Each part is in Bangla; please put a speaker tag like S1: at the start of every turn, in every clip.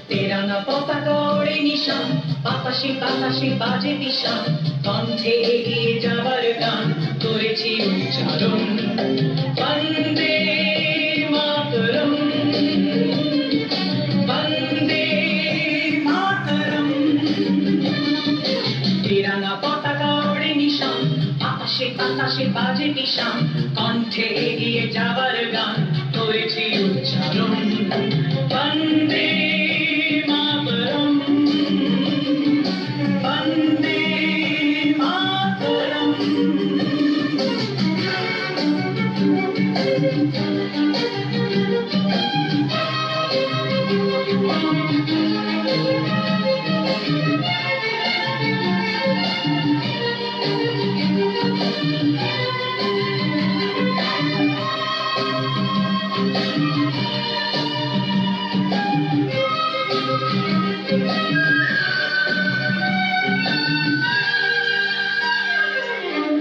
S1: তেরানা পতাকা ওড়ে নিশান, বাতাসে বাতাসে বাজে নিশান, কণ্ঠে এগিয়ে যাবার গান করেছি উচ্চারণ। বন্দে মাতরম, বন্দে মাতরম। তেরানা পতাকা ওড়ে নিশান, বাতাসে বাতাসে বাজে নিশান, কণ্ঠে এগিয়ে যাবার গান করেছি উচ্চারণ। বন্দে মাতরম, বন্দে মাতরম।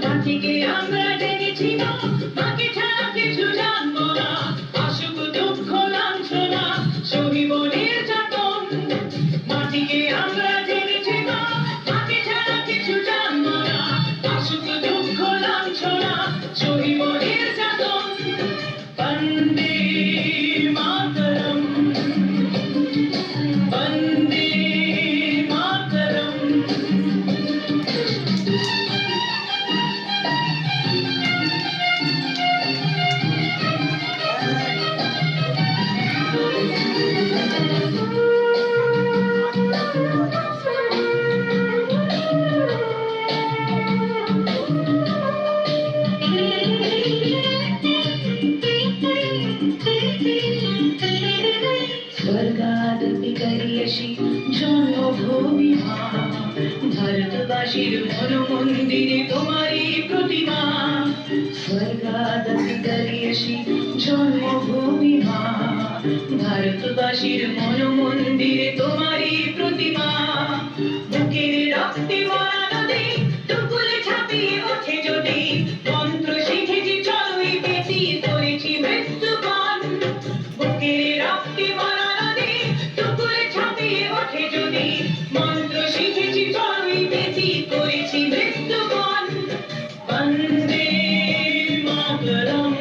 S1: মাটিকে আমরা জেনেছি না, মাকে ছাড়া কিছু জানবো না, আসুক দুঃখ লাঞ্ছনা সহিব নির্যাতন। মাটিকে আমরা জেনেছি না, মাকে ছাড়া কিছু জানবো না, আসুক দুঃখ লাঞ্ছনা সহিব নির্যাতন। বন্দে মাতরম, বন্দে মাতরম। স্বর্গাদপি করিয়সি জন্মভূমি মা, ভারতবাসীর মন মন্দিরে তোমারই প্রতিমা। স্বর্গাদপি করিয়সি জন্মভূমি মা, ভারতবাসীর মন মন্দিরে তোমারই প্রতিমা। বুকের রক্তে ভরা নদী টুকুলে ছাপিয়ে ওঠে যদি, মন্ত্র শিখেছি চলোই বেশি করেছি মৃত্যুবান। বুকের রক্তে ভরা নদী টুকুলে ছাপিয়ে ওঠে যদি, মন্ত্র শিখেছি চলোই বেশি করেছি মৃত্যুবান। বন্দে মাতরম,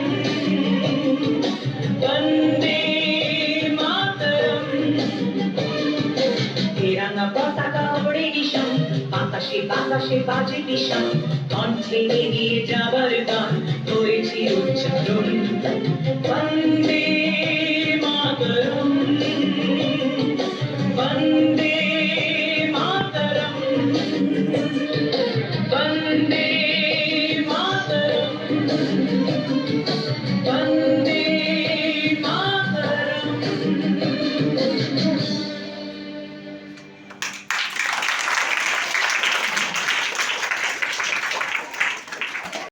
S1: বন্দে মাতরম। তেরানা পতাকা ওড়ে নিশান, বাতাসে বাতাসে বাজে নিশান, কণ্ঠে এগিয়ে যাবার গান করেছি উচ্চারণ। বন্দে মাতরম, বন্দে মাতরম, বন্দে মাতরম।